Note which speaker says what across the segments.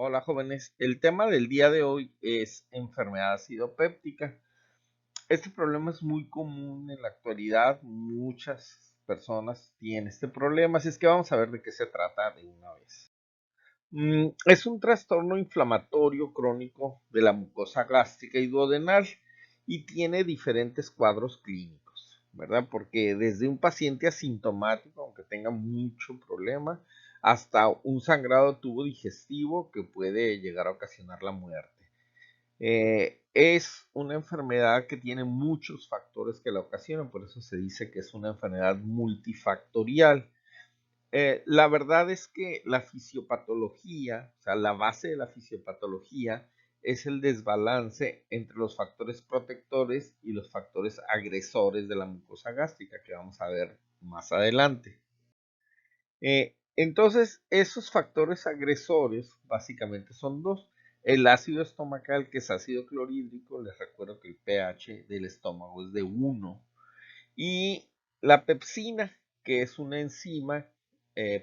Speaker 1: Hola jóvenes, el tema del día de hoy es enfermedad acidopéptica. Este problema es muy común en la actualidad, muchas personas tienen este problema, así es que vamos a ver de qué se trata de una vez. Es un trastorno inflamatorio crónico de la mucosa gástrica y duodenal y tiene diferentes cuadros clínicos, ¿verdad? Porque desde un paciente asintomático, aunque tenga mucho problema, hasta un sangrado tubo digestivo que puede llegar a ocasionar la muerte. Es una enfermedad que tiene muchos factores que la ocasionan, por eso se dice que es una enfermedad multifactorial. La verdad es que la fisiopatología, o sea, la base de la fisiopatología es el desbalance entre los factores protectores y los factores agresores de la mucosa gástrica, que vamos a ver más adelante. Entonces, esos factores agresores básicamente son dos. El ácido estomacal, que es ácido clorhídrico, les recuerdo que el pH del estómago es de 1, y la pepsina, que es una enzima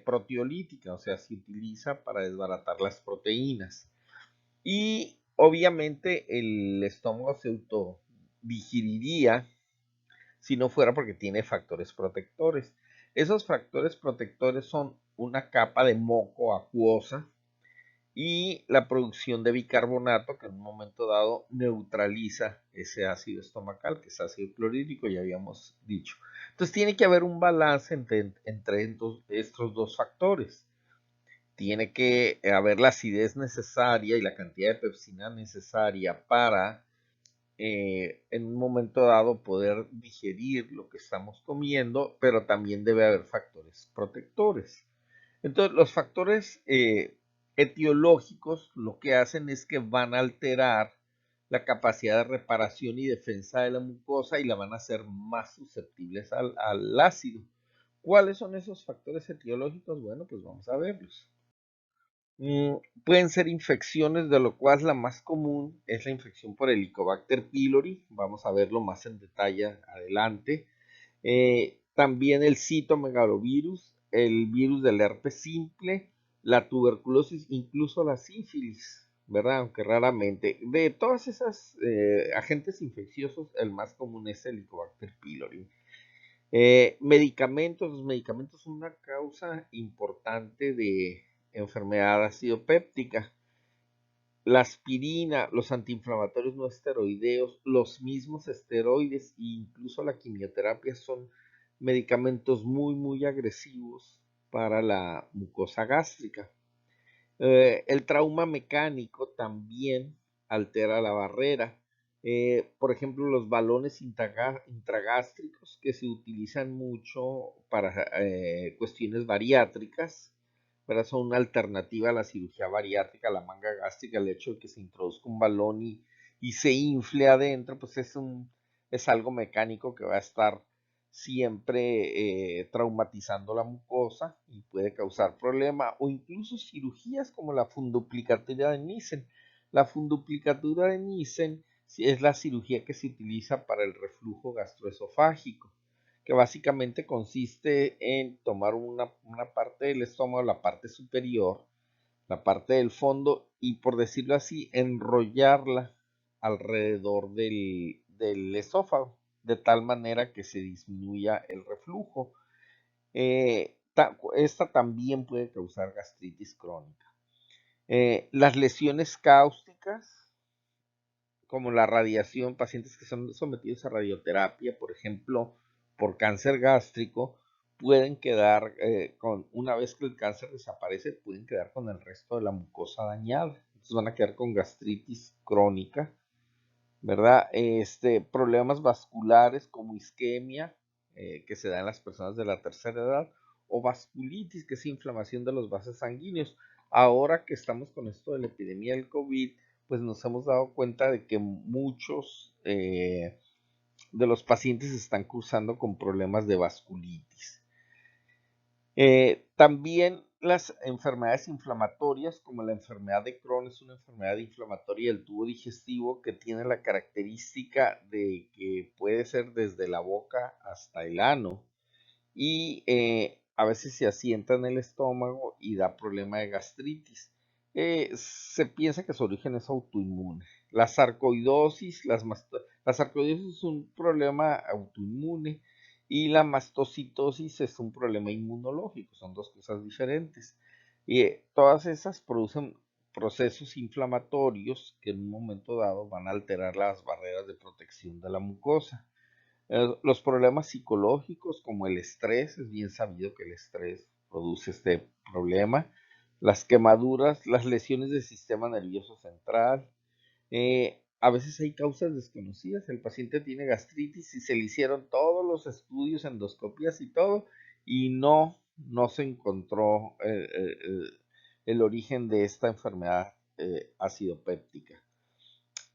Speaker 1: proteolítica, o sea, se utiliza para desbaratar las proteínas. Y obviamente el estómago se autodigeriría si no fuera porque tiene factores protectores. Esos factores protectores son una capa de moco acuosa y la producción de bicarbonato que en un momento dado neutraliza ese ácido estomacal, que es ácido clorhídrico, ya habíamos dicho. Entonces tiene que haber un balance entre estos dos factores. Tiene que haber la acidez necesaria y la cantidad de pepsina necesaria para en un momento dado poder digerir lo que estamos comiendo, pero también debe haber factores protectores. Entonces, los factores etiológicos lo que hacen es que van a alterar la capacidad de reparación y defensa de la mucosa y la van a hacer más susceptibles al ácido. ¿Cuáles son esos factores etiológicos? Bueno, pues vamos a verlos. Pueden ser infecciones, de lo cual la más común es la infección por Helicobacter pylori. Vamos a verlo más en detalle adelante. También el citomegalovirus, el virus del herpes simple, la tuberculosis, incluso la sífilis, ¿verdad? Aunque raramente. De todas esas agentes infecciosos, el más común es el Helicobacter pylori. Los medicamentos son una causa importante de enfermedad acidopéptica. La aspirina, los antiinflamatorios no esteroideos, los mismos esteroides e incluso la quimioterapia son medicamentos muy agresivos para la mucosa gástrica. El trauma mecánico también altera la barrera. Por ejemplo, los balones intragástricos que se utilizan mucho para cuestiones bariátricas, ¿verdad? Son una alternativa a la cirugía bariátrica, a la manga gástrica. El hecho de que se introduzca un balón y se infle adentro, pues es algo mecánico que va a estar siempre traumatizando la mucosa y puede causar problema, o incluso cirugías como la funduplicatura de Nissen. La funduplicatura de Nissen es la cirugía que se utiliza para el reflujo gastroesofágico, que básicamente consiste en tomar una parte del estómago, la parte superior, la parte del fondo, y por decirlo así, enrollarla alrededor del esófago, de tal manera que se disminuya el reflujo. Esta también puede causar gastritis crónica. Las lesiones cáusticas, como la radiación, pacientes que son sometidos a radioterapia, por ejemplo, por cáncer gástrico, pueden quedar, una vez que el cáncer desaparece, pueden quedar con el resto de la mucosa dañada. Entonces van a quedar con gastritis crónica, ¿verdad? Problemas vasculares como isquemia, que se da en las personas de la tercera edad, o vasculitis, que es inflamación de los vasos sanguíneos. Ahora que estamos con esto de la epidemia del COVID, pues nos hemos dado cuenta de que muchos de los pacientes están cursando con problemas de vasculitis. También las enfermedades inflamatorias, como la enfermedad de Crohn, es una enfermedad inflamatoria del tubo digestivo que tiene la característica de que puede ser desde la boca hasta el ano y a veces se asienta en el estómago y da problema de gastritis. se piensa que su origen es autoinmune. La sarcoidosis, la sarcoidosis es un problema autoinmune y la mastocitosis es un problema inmunológico, son dos cosas diferentes. Y todas esas producen procesos inflamatorios que en un momento dado van a alterar las barreras de protección de la mucosa. Los problemas psicológicos como el estrés, es bien sabido que el estrés produce este problema. Las quemaduras, las lesiones del sistema nervioso central. A veces hay causas desconocidas. El paciente tiene gastritis y se le hicieron todos los estudios, endoscopías y todo, y no se encontró el origen de esta enfermedad acidopéptica.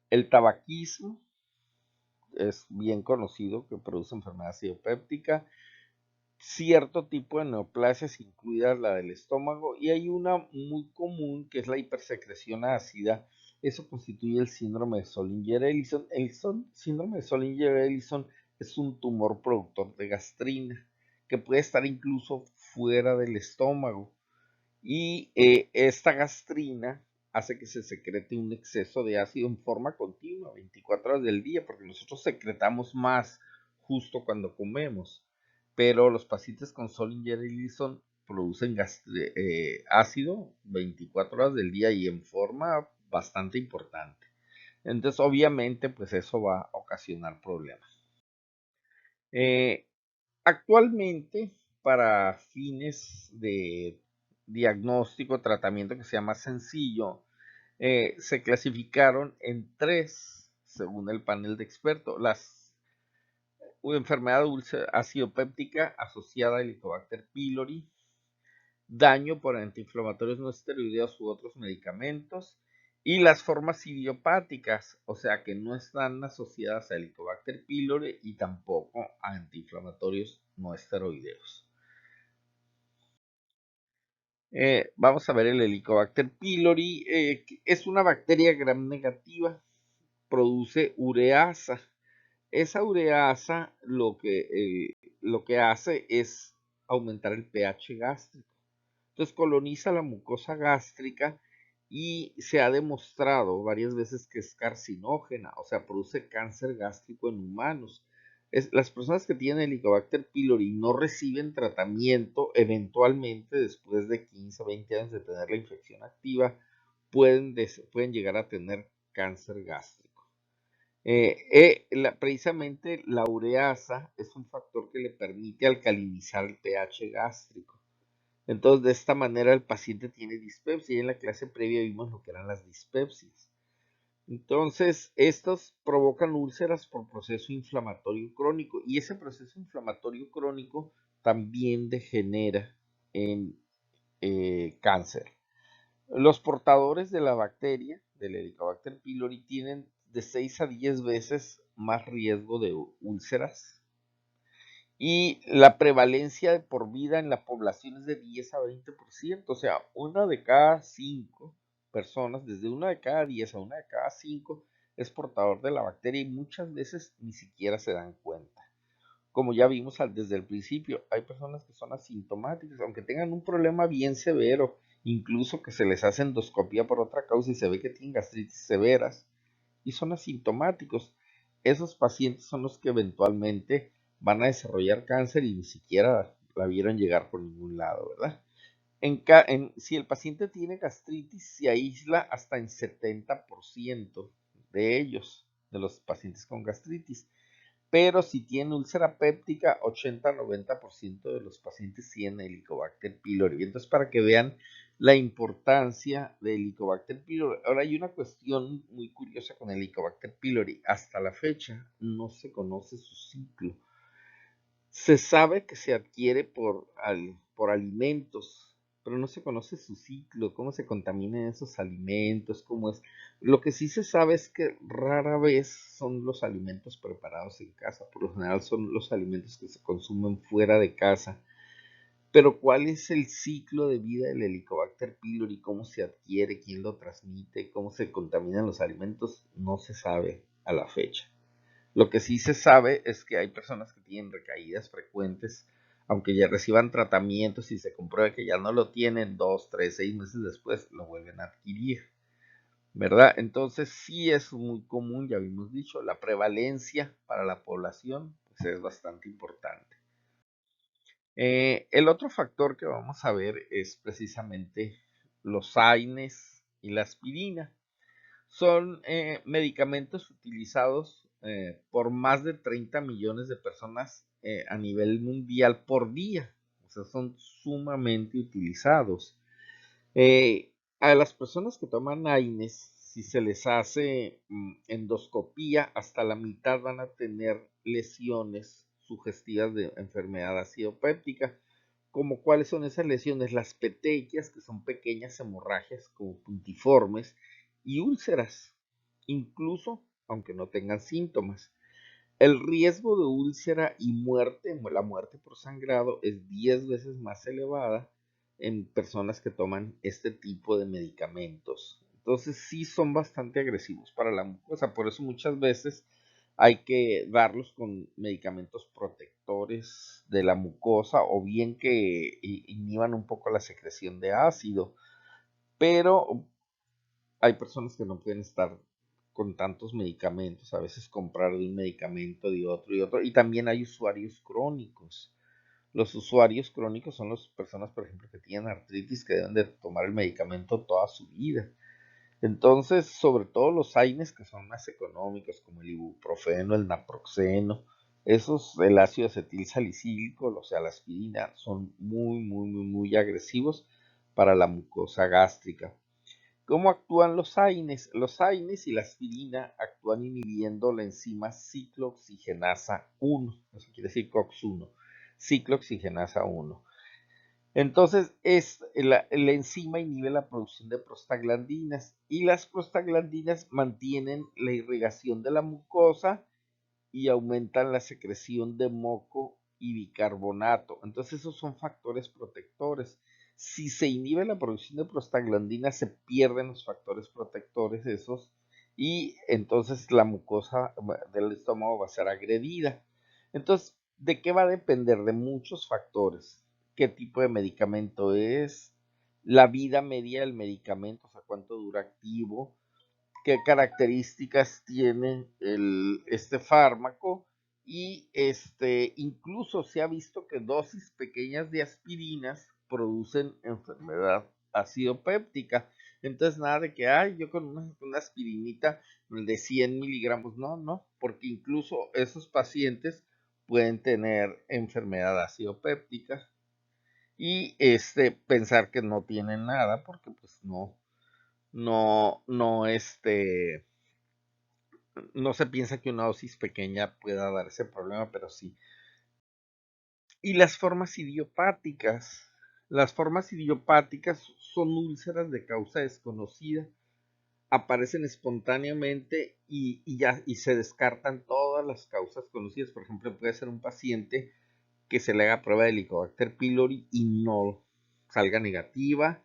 Speaker 1: El tabaquismo es bien conocido que produce enfermedad acidopéptica, cierto tipo de neoplasias, incluida la del estómago, y hay una muy común que es la hipersecreción ácida. Eso constituye el síndrome de Zollinger-Ellison. El síndrome de Zollinger-Ellison es un tumor productor de gastrina que puede estar incluso fuera del estómago. Y esta gastrina hace que se secrete un exceso de ácido en forma continua, 24 horas del día, porque nosotros secretamos más justo cuando comemos. Pero los pacientes con Zollinger-Ellison producen ácido 24 horas del día y en forma bastante importante. Entonces, obviamente, pues eso va a ocasionar problemas. Eh, Actualmente, para fines de diagnóstico, tratamiento que sea más sencillo, se clasificaron en tres, según el panel de expertos, las enfermedad acidopéptica asociada a Helicobacter pylori, daño por antiinflamatorios no esteroideos u otros medicamentos, y las formas idiopáticas, o sea que no están asociadas a Helicobacter pylori y tampoco a antiinflamatorios no esteroideos. Vamos a ver el Helicobacter pylori. Es una bacteria gram negativa, produce ureasa. Esa ureasa lo que hace es aumentar el pH gástrico. Entonces coloniza la mucosa gástrica y se ha demostrado varias veces que es carcinógena, o sea, produce cáncer gástrico en humanos. Las personas que tienen Helicobacter pylori no reciben tratamiento, eventualmente después de 15 o 20 años de tener la infección activa, pueden llegar a tener cáncer gástrico. Precisamente la ureasa es un factor que le permite alcalinizar el pH gástrico. Entonces, de esta manera el paciente tiene dispepsia y en la clase previa vimos lo que eran las dispepsias. Entonces, estos provocan úlceras por proceso inflamatorio crónico y ese proceso inflamatorio crónico también degenera en cáncer. Los portadores de la bacteria, del Helicobacter pylori, tienen de 6 a 10 veces más riesgo de úlceras y la prevalencia por vida en la población es de 10 a 20%, o sea, una de cada 5 personas, desde una de cada 10 a una de cada 5 es portador de la bacteria y muchas veces ni siquiera se dan cuenta. Como ya vimos desde el principio, hay personas que son asintomáticas, aunque tengan un problema bien severo, incluso que se les hace endoscopía por otra causa y se ve que tienen gastritis severas y son asintomáticos. Esos pacientes son los que eventualmente van a desarrollar cáncer y ni siquiera la vieron llegar por ningún lado, ¿verdad? Si el paciente tiene gastritis, se aísla hasta en 70% de ellos, de los pacientes con gastritis. Pero si tiene úlcera péptica, 80-90% de los pacientes tienen Helicobacter pylori. Entonces, para que vean la importancia de Helicobacter pylori. Ahora, hay una cuestión muy curiosa con Helicobacter pylori. Hasta la fecha no se conoce su ciclo. Se sabe que se adquiere por alimentos, pero no se conoce su ciclo, cómo se contaminan esos alimentos, cómo es. Lo que sí se sabe es que rara vez son los alimentos preparados en casa, por lo general son los alimentos que se consumen fuera de casa. Pero ¿cuál es el ciclo de vida del Helicobacter pylori? ¿Cómo se adquiere? ¿Quién lo transmite? ¿Cómo se contaminan los alimentos? No se sabe a la fecha. Lo que sí se sabe es que hay personas que tienen recaídas frecuentes aunque ya reciban tratamientos y se compruebe que ya no lo tienen, 2, 3, 6 meses después lo vuelven a adquirir, ¿verdad? Entonces sí es muy común, ya habíamos dicho, la prevalencia para la población pues es bastante importante. El otro factor que vamos a ver es precisamente los AINES y la aspirina. Son medicamentos utilizados por más de 30 millones de personas a nivel mundial por día. O sea, son sumamente utilizados. A las personas que toman AINES, si se les hace endoscopía, hasta la mitad van a tener lesiones sugestivas de enfermedad acidopéptica. Como cuáles son esas lesiones, las petequias, que son pequeñas hemorragias como puntiformes, y úlceras, incluso aunque no tengan síntomas. El riesgo de úlcera y muerte, la muerte por sangrado, es 10 veces más elevada en personas que toman este tipo de medicamentos. Entonces sí son bastante agresivos para la mucosa, por eso muchas veces hay que darlos con medicamentos protectores de la mucosa o bien que inhiban un poco la secreción de ácido, pero hay personas que no pueden estar con tantos medicamentos, a veces comprar de un medicamento de otro y otro, y también hay usuarios crónicos. Los usuarios crónicos son las personas, por ejemplo, que tienen artritis, que deben de tomar el medicamento toda su vida. Entonces, sobre todo los AINES que son más económicos, como el ibuprofeno, el naproxeno, esos, el ácido acetil salicílico, o sea, la aspirina, son muy agresivos para la mucosa gástrica. ¿Cómo actúan los AINES? Los AINES y la aspirina actúan inhibiendo la enzima ciclooxigenasa 1, eso quiere decir COX-1, ciclooxigenasa 1. Entonces, la enzima inhibe la producción de prostaglandinas y las prostaglandinas mantienen la irrigación de la mucosa y aumentan la secreción de moco y bicarbonato. Entonces esos son factores protectores. Si se inhibe la producción de prostaglandinas, se pierden los factores protectores esos y entonces la mucosa del estómago va a ser agredida. Entonces, ¿de qué va a depender? De muchos factores. ¿Qué tipo de medicamento es? La vida media del medicamento, o sea, cuánto dura activo, qué características tiene este fármaco y incluso se ha visto que dosis pequeñas de aspirinas producen enfermedad acidopéptica. Entonces nada de que, ay, yo con una aspirinita de 100 miligramos, no, porque incluso esos pacientes pueden tener enfermedad acidopéptica y pensar que no tienen nada porque pues no, no se piensa que una dosis pequeña pueda dar ese problema, pero sí. Y las formas idiopáticas. Las formas idiopáticas son úlceras de causa desconocida, aparecen espontáneamente y se descartan todas las causas conocidas. Por ejemplo, puede ser un paciente que se le haga prueba de Helicobacter pylori y no salga negativa,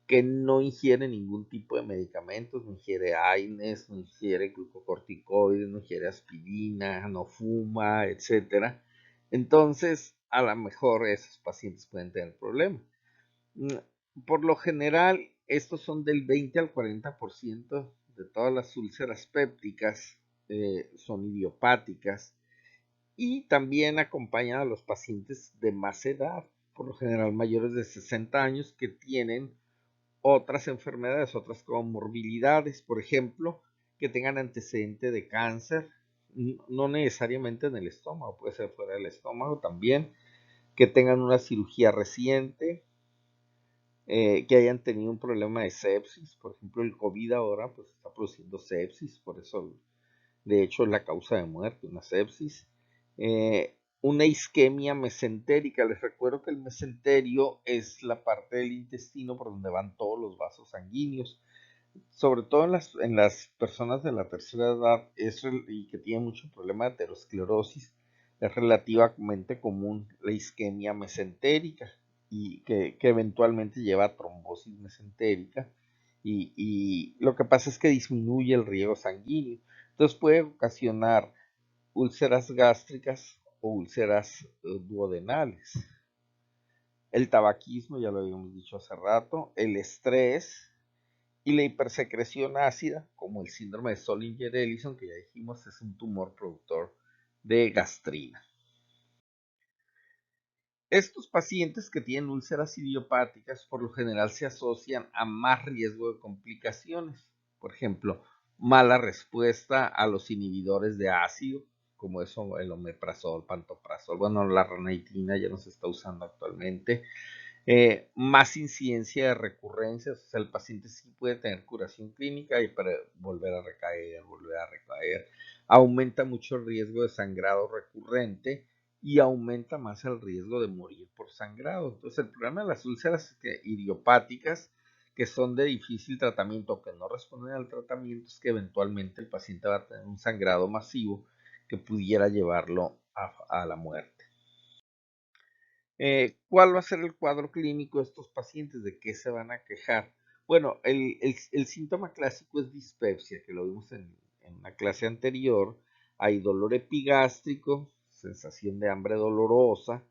Speaker 1: que no ingiere ningún tipo de medicamentos, no ingiere AINES, no ingiere glucocorticoides, no ingiere aspirina, no fuma, etcétera. Entonces, a lo mejor esos pacientes pueden tener problemas. Por lo general, estos son del 20 al 40% de todas las úlceras pépticas, son idiopáticas y también acompañan a los pacientes de más edad, por lo general mayores de 60 años, que tienen otras enfermedades, otras comorbilidades, por ejemplo, que tengan antecedente de cáncer, no necesariamente en el estómago, puede ser fuera del estómago también, que tengan una cirugía reciente, que hayan tenido un problema de sepsis, por ejemplo el COVID ahora pues está produciendo sepsis, por eso de hecho es la causa de muerte, una sepsis, una isquemia mesentérica. Les recuerdo que el mesenterio es la parte del intestino por donde van todos los vasos sanguíneos, sobre todo en las personas de la tercera edad y que tienen mucho problema de aterosclerosis. Es relativamente común la isquemia mesentérica y que eventualmente lleva a trombosis mesentérica y lo que pasa es que disminuye el riego sanguíneo. Entonces puede ocasionar úlceras gástricas o úlceras duodenales. El tabaquismo, ya lo habíamos dicho hace rato, el estrés y la hipersecreción ácida, como el síndrome de Zollinger-Ellison, que ya dijimos es un tumor productor de gastrina. Estos pacientes que tienen úlceras idiopáticas por lo general se asocian a más riesgo de complicaciones. Por ejemplo, mala respuesta a los inhibidores de ácido, como eso el omeprazol, pantoprazol. Bueno, la ranitidina ya no se está usando actualmente. Más incidencia de recurrencias, o sea, el paciente sí puede tener curación clínica y para volver a recaer, volver a recaer. Aumenta mucho el riesgo de sangrado recurrente y aumenta más el riesgo de morir por sangrado. Entonces, el problema de las úlceras idiopáticas que son de difícil tratamiento, que no responden al tratamiento, es que eventualmente el paciente va a tener un sangrado masivo que pudiera llevarlo a la muerte. ¿Cuál va a ser el cuadro clínico de estos pacientes? ¿De qué se van a quejar? Bueno, el síntoma clásico es dispepsia, que lo vimos en la clase anterior. Hay dolor epigástrico, sensación de hambre dolorosa,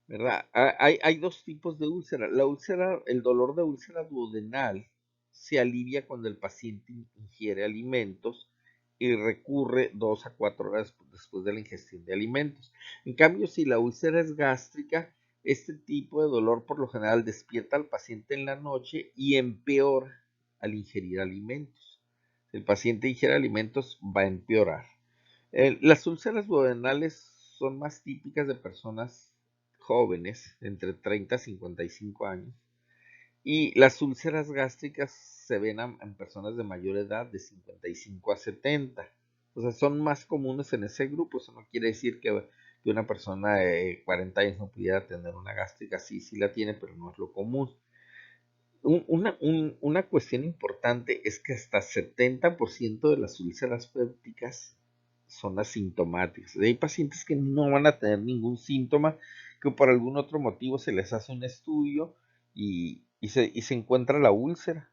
Speaker 1: ¿verdad? Hay dos tipos de úlcera. La úlcera, el dolor de úlcera duodenal se alivia cuando el paciente ingiere alimentos y recurre 2 a 4 horas después de la ingestión de alimentos. En cambio, si la úlcera es gástrica, este tipo de dolor por lo general despierta al paciente en la noche y empeora al ingerir alimentos. Si el paciente ingiere alimentos, va a empeorar. Las úlceras duodenales son más típicas de personas jóvenes, entre 30 y 55 años, y las úlceras gástricas se ven en personas de mayor edad, de 55 a 70. O sea, son más comunes en ese grupo. Eso no quiere decir que una persona de 40 años no pudiera tener una gástrica. Sí, sí la tiene, pero no es lo común. Una cuestión importante es que hasta 70% de las úlceras pépticas son asintomáticas. Hay pacientes que no van a tener ningún síntoma, que por algún otro motivo se les hace un estudio y se encuentra la úlcera.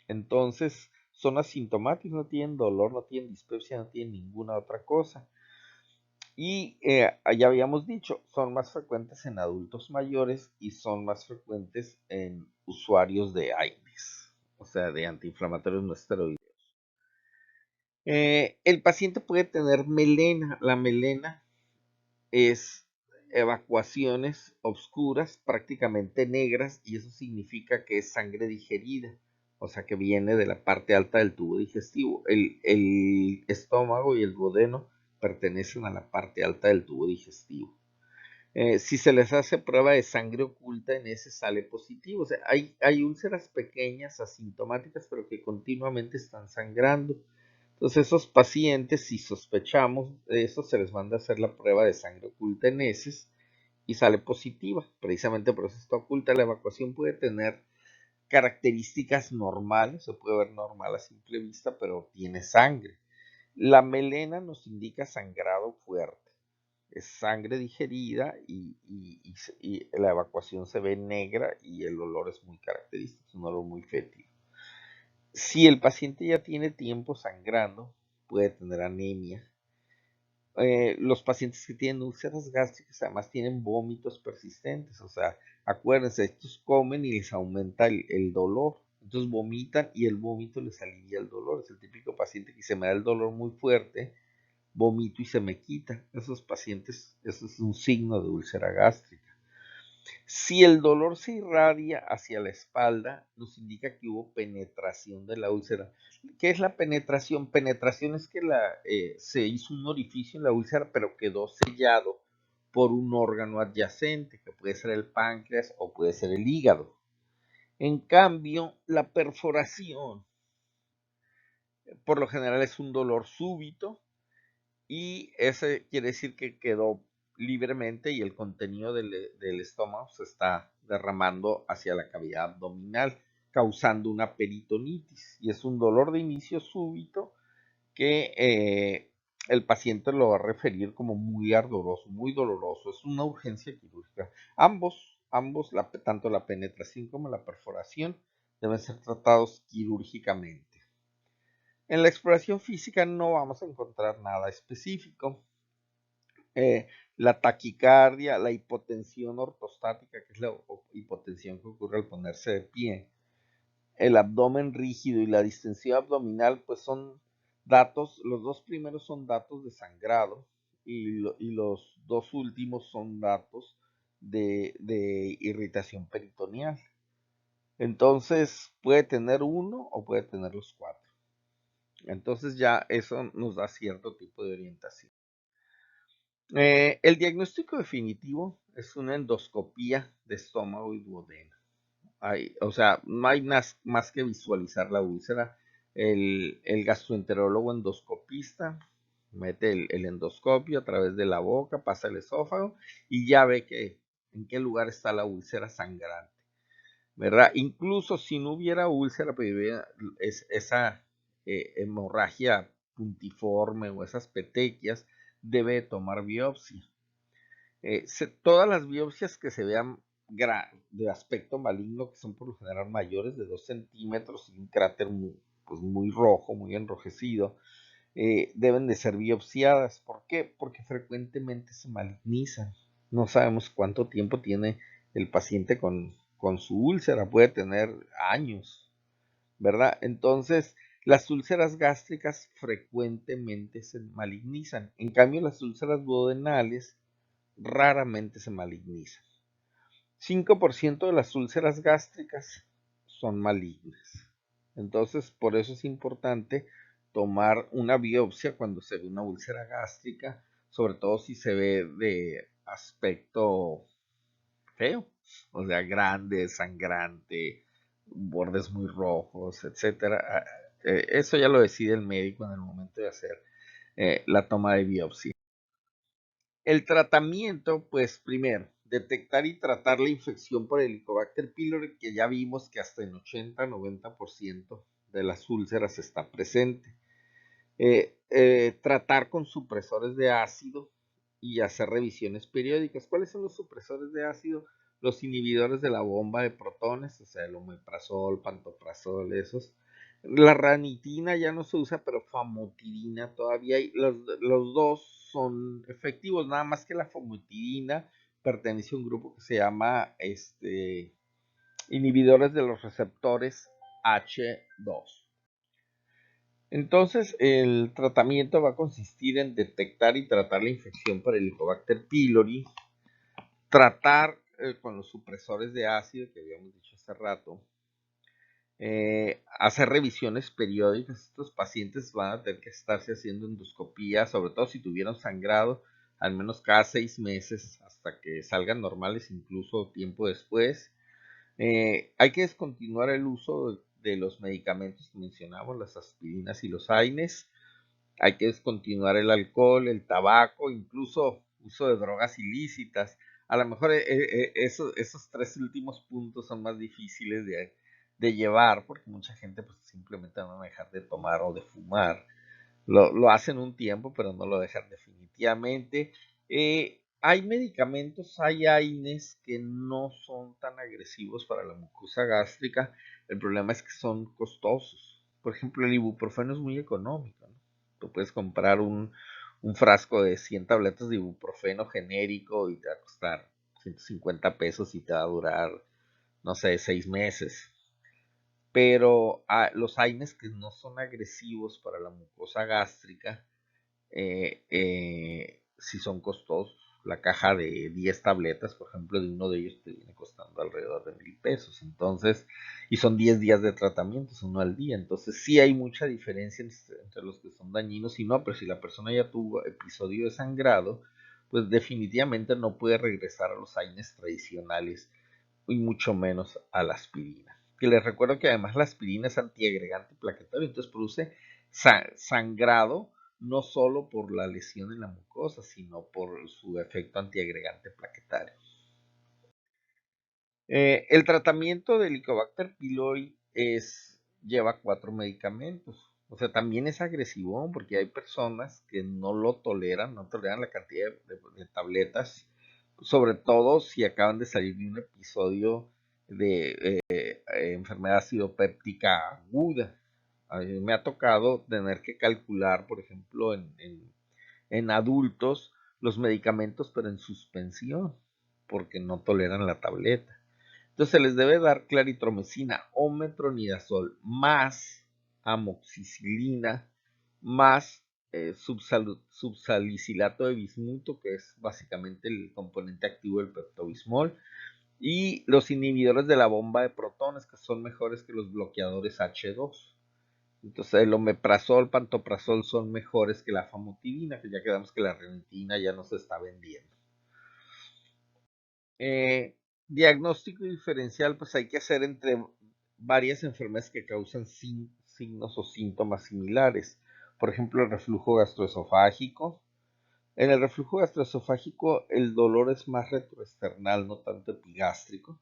Speaker 1: Entonces son asintomáticos, no tienen dolor, no tienen dispepsia, no tienen ninguna otra cosa. Y ya habíamos dicho, son más frecuentes en adultos mayores y son más frecuentes en usuarios de AINES, o sea, de antiinflamatorios no esteroideos. El paciente puede tener melena. La melena es evacuaciones oscuras, prácticamente negras, y eso significa que es sangre digerida, o sea que viene de la parte alta del tubo digestivo. El estómago y el duodeno pertenecen a la parte alta del tubo digestivo. Si se les hace prueba de sangre oculta, en ese sale positivo. O sea, hay úlceras pequeñas, asintomáticas, pero que continuamente están sangrando. Entonces, esos pacientes, si sospechamos de eso, se les manda a hacer la prueba de sangre oculta en heces y sale positiva. Precisamente por eso está oculta. La evacuación puede tener características normales, se puede ver normal a simple vista, pero tiene sangre. La melena nos indica sangrado fuerte, es sangre digerida y la evacuación se ve negra y el olor es muy característico, es un olor muy fétido. Si el paciente ya tiene tiempo sangrando, puede tener anemia. Los pacientes que tienen úlceras gástricas además tienen vómitos persistentes, o sea, acuérdense, estos comen y les aumenta el dolor, entonces vomitan y el vómito les alivia el dolor. Es el típico paciente que se me da el dolor muy fuerte, vomito y se me quita. Esos pacientes, eso es un signo de úlcera gástrica. Si el dolor se irradia hacia la espalda, nos indica que hubo penetración de la úlcera. ¿Qué es la penetración? Penetración es que se hizo un orificio en la úlcera, pero quedó sellado por un órgano adyacente, que puede ser el páncreas o puede ser el hígado. En cambio, la perforación, por lo general, es un dolor súbito, y ese quiere decir que quedó libremente y el contenido del estómago se está derramando hacia la cavidad abdominal, causando una peritonitis. Y es un dolor de inicio súbito que el paciente lo va a referir como muy ardoroso, muy doloroso. Es una urgencia quirúrgica. Ambos, tanto la penetración como la perforación, deben ser tratados quirúrgicamente. En la exploración física no vamos a encontrar nada específico, eh, la taquicardia, la hipotensión ortostática, que es la hipotensión que ocurre al ponerse de pie, el abdomen rígido y la distensión abdominal, pues son datos, los dos primeros son datos de sangrado y los dos últimos son datos de irritación peritoneal. Entonces puede tener uno o puede tener los cuatro. Entonces ya eso nos da cierto tipo de orientación. El diagnóstico definitivo es una endoscopía de estómago y duodeno. O sea, no hay más que visualizar la úlcera. El gastroenterólogo endoscopista mete el endoscopio a través de la boca, pasa el esófago y ya ve en qué lugar está la úlcera sangrante, ¿verdad? Incluso si no hubiera úlcera, pues esa hemorragia puntiforme o esas petequias, debe tomar biopsia. Todas las biopsias que se vean de aspecto maligno, que son por lo general mayores de 2 centímetros y un cráter pues muy rojo, muy enrojecido, deben de ser biopsiadas. ¿Por qué? Porque frecuentemente se malignizan. No sabemos cuánto tiempo tiene el paciente con su úlcera, puede tener años, ¿verdad? Entonces, las úlceras gástricas frecuentemente se malignizan. En cambio, las úlceras duodenales raramente se malignizan. 5% de las úlceras gástricas son malignas. Entonces, por eso es importante tomar una biopsia cuando se ve una úlcera gástrica, sobre todo si se ve de aspecto feo, o sea, grande, sangrante, bordes muy rojos, etcétera. Eso ya lo decide el médico en el momento de hacer la toma de biopsia. El tratamiento, pues primero, detectar y tratar la infección por Helicobacter pylori, que ya vimos que hasta en 80-90% de las úlceras está presente. Tratar con supresores de ácido y hacer revisiones periódicas. ¿Cuáles son los supresores de ácido? Los inhibidores de la bomba de protones, o sea, el omeprazol, pantoprazol, esos. La ranitina ya no se usa, pero famotidina todavía hay. Los dos son efectivos, nada más que la famotidina pertenece a un grupo que se llama inhibidores de los receptores H2. Entonces, el tratamiento va a consistir en detectar y tratar la infección por Helicobacter pylori, tratar con los supresores de ácido que habíamos dicho hace rato, hacer revisiones periódicas. Estos pacientes van a tener que estarse haciendo endoscopía, sobre todo si tuvieron sangrado, al menos cada 6 meses hasta que salgan normales, incluso tiempo después. Hay que descontinuar el uso de los medicamentos que mencionamos, las aspirinas y los AINES. Hay que descontinuar el alcohol, el tabaco, incluso uso de drogas ilícitas. A lo mejor esos tres últimos puntos son más difíciles de llevar porque mucha gente pues simplemente no va a dejar de tomar o de fumar. Lo hacen un tiempo, pero no lo dejan definitivamente. Hay medicamentos, hay AINES que no son tan agresivos para la mucosa gástrica. El problema es que son costosos. Por ejemplo, el ibuprofeno es muy económico, ¿no? Tú puedes comprar un frasco de 100 tabletas de ibuprofeno genérico y te va a costar 150 pesos y te va a durar, no sé, 6 meses. Pero los AINES que no son agresivos para la mucosa gástrica, si son costosos. La caja de 10 tabletas, por ejemplo, de uno de ellos te viene costando alrededor de 1,000 pesos. Entonces, y son 10 días de tratamiento, es uno al día. Entonces, sí hay mucha diferencia entre los que son dañinos y no, pero si la persona ya tuvo episodio de sangrado, pues definitivamente no puede regresar a los AINES tradicionales y mucho menos a la aspirina. Que les recuerdo que además la aspirina es antiagregante plaquetario, entonces produce sangrado no solo por la lesión en la mucosa, sino por su efecto antiagregante plaquetario. El tratamiento del Helicobacter pylori lleva 4 medicamentos. O sea, también es agresivo porque hay personas que no lo toleran, no toleran la cantidad de tabletas, sobre todo si acaban de salir de un episodio de enfermedad acidopéptica aguda. A mí me ha tocado tener que calcular, por ejemplo, en adultos, los medicamentos, pero en suspensión, porque no toleran la tableta. Entonces se les debe dar claritromicina o metronidazol más amoxicilina más subsalicilato de bismuto, que es básicamente el componente activo del peptobismol, y los inhibidores de la bomba de protones, que son mejores que los bloqueadores H2. Entonces el omeprazol, pantoprazol son mejores que la famotidina, que ya quedamos que la ranitidina ya no se está vendiendo. Diagnóstico diferencial, pues hay que hacer entre varias enfermedades que causan signos o síntomas similares. Por ejemplo, el reflujo gastroesofágico. En el reflujo gastroesofágico el dolor es más retroesternal, no tanto epigástrico.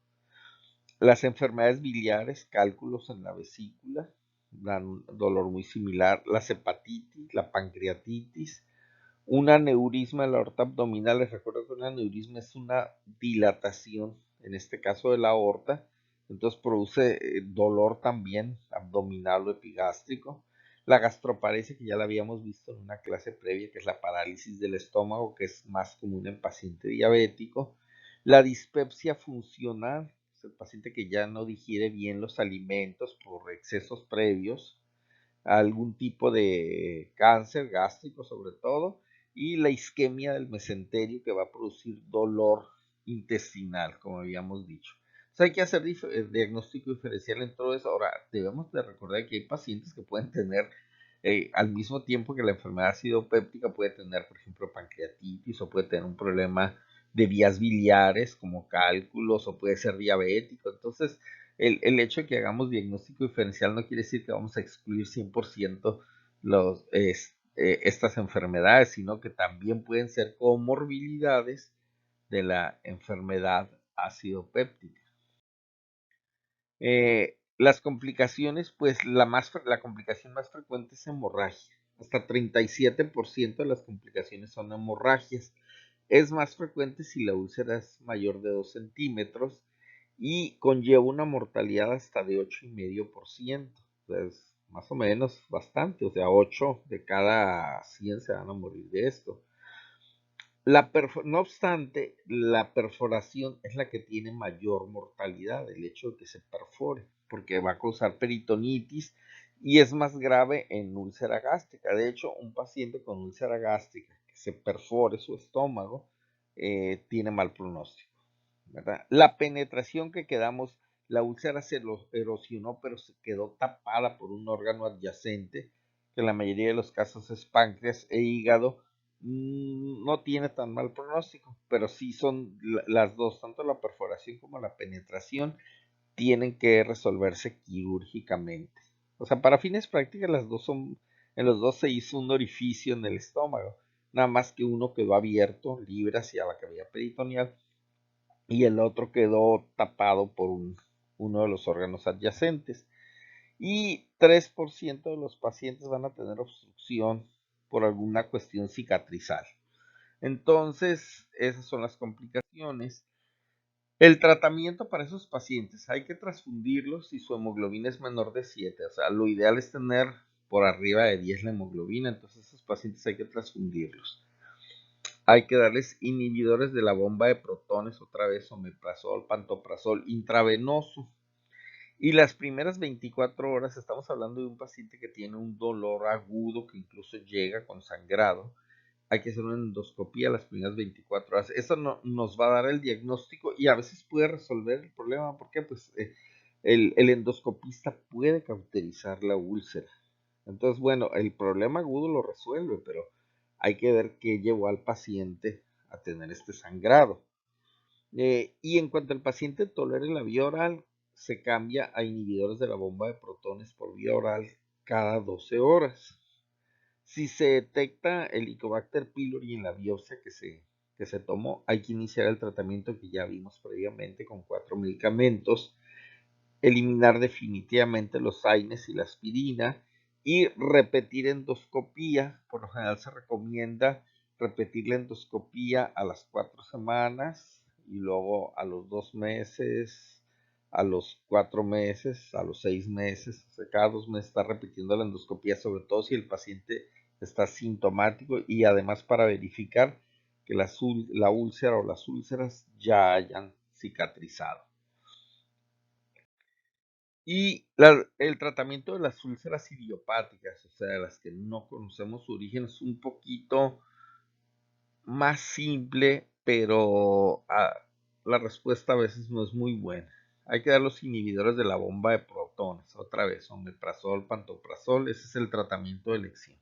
Speaker 1: Las enfermedades biliares, cálculos en la vesícula, dan un dolor muy similar. Las hepatitis, la pancreatitis, un aneurisma en la aorta abdominal. Les recuerdo que un aneurisma es una dilatación, en este caso de la aorta, entonces produce dolor también abdominal o epigástrico. La gastroparesia, que ya la habíamos visto en una clase previa, que es la parálisis del estómago, que es más común en paciente diabético. La dispepsia funcional, es el paciente que ya no digiere bien los alimentos por excesos previos a algún tipo de cáncer gástrico sobre todo, y la isquemia del mesenterio, que va a producir dolor intestinal, como habíamos dicho. Entonces hay que hacer diagnóstico diferencial en todo eso. Ahora, debemos de recordar que hay pacientes que pueden tener, al mismo tiempo que la enfermedad acidopéptica, puede tener, por ejemplo, pancreatitis, o puede tener un problema de vías biliares como cálculos, o puede ser diabético. Entonces, el hecho de que hagamos diagnóstico diferencial no quiere decir que vamos a excluir 100% estas enfermedades, sino que también pueden ser comorbilidades de la enfermedad acidopéptica. Las complicaciones, pues la complicación más frecuente es hemorragia. Hasta 37% de las complicaciones son hemorragias. Es más frecuente si la úlcera es mayor de 2 centímetros y conlleva una mortalidad hasta de 8,5%. O sea, es más o menos bastante, o sea, 8 de cada 100 se van a morir de esto. No obstante, la perforación es la que tiene mayor mortalidad, el hecho de que se perfore, porque va a causar peritonitis y es más grave en úlcera gástrica. De hecho, un paciente con úlcera gástrica que se perfore su estómago tiene mal pronóstico, ¿verdad? La penetración que quedamos, la úlcera se erosionó, pero se quedó tapada por un órgano adyacente, que en la mayoría de los casos es páncreas e hígado. No tiene tan mal pronóstico, pero sí son las dos, tanto la perforación como la penetración, tienen que resolverse quirúrgicamente. O sea, para fines prácticos en los dos se hizo un orificio en el estómago, nada más que uno quedó abierto, libre hacia la cavidad peritoneal, y el otro quedó tapado por uno de los órganos adyacentes. Y 3% de los pacientes van a tener obstrucción por alguna cuestión cicatrizal. Entonces, esas son las complicaciones. El tratamiento para esos pacientes, hay que transfundirlos si su hemoglobina es menor de 7. O sea, lo ideal es tener por arriba de 10 la hemoglobina, entonces esos pacientes hay que transfundirlos. Hay que darles inhibidores de la bomba de protones, otra vez omeprazol, pantoprazol intravenoso. Y las primeras 24 horas, estamos hablando de un paciente que tiene un dolor agudo que incluso llega con sangrado. Hay que hacer una endoscopía las primeras 24 horas. Eso nos va a dar el diagnóstico y a veces puede resolver el problema. ¿Por qué? Pues el endoscopista puede cauterizar la úlcera. Entonces, bueno, el problema agudo lo resuelve, pero hay que ver qué llevó al paciente a tener este sangrado. Y en cuanto el paciente tolere la vía oral, se cambia a inhibidores de la bomba de protones por vía oral cada 12 horas. Si se detecta el Helicobacter pylori en la biopsia que se tomó, hay que iniciar el tratamiento que ya vimos previamente con 4 medicamentos, eliminar definitivamente los AINES y la aspirina y repetir endoscopía. Por lo general se recomienda repetir la endoscopía a las 4 semanas y luego a los 2 meses, a los 4 meses, a los 6 meses. O sea, cada 2 meses está repitiendo la endoscopía, sobre todo si el paciente está sintomático, y además para verificar que la úlcera o las úlceras ya hayan cicatrizado. Y el tratamiento de las úlceras idiopáticas, o sea, las que no conocemos su origen, es un poquito más simple, pero la respuesta a veces no es muy buena. Hay que dar los inhibidores de la bomba de protones, otra vez, omeprazol, pantoprazol, ese es el tratamiento de elección.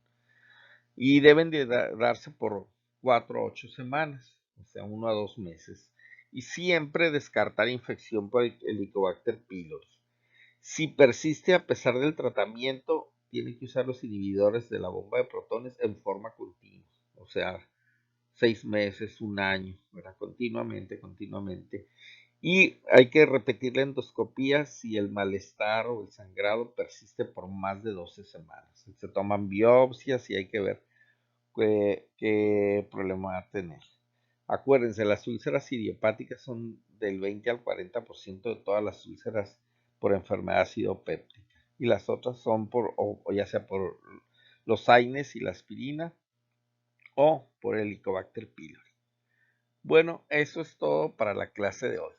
Speaker 1: Y deben de darse por 4 a 8 semanas, o sea, 1 a 2 meses. Y siempre descartar infección por el Helicobacter pylori. Si persiste a pesar del tratamiento, tiene que usar los inhibidores de la bomba de protones en forma continua, o sea, 6 meses, un año, ¿verdad? Continuamente. Y hay que repetir la endoscopía si el malestar o el sangrado persiste por más de 12 semanas. Se toman biopsias y hay que ver qué problema va a tener. Acuérdense, las úlceras idiopáticas son del 20 al 40% de todas las úlceras por enfermedad acidopéptica. Y las otras son o ya sea por los AINES y la aspirina o por el Helicobacter pylori. Bueno, eso es todo para la clase de hoy.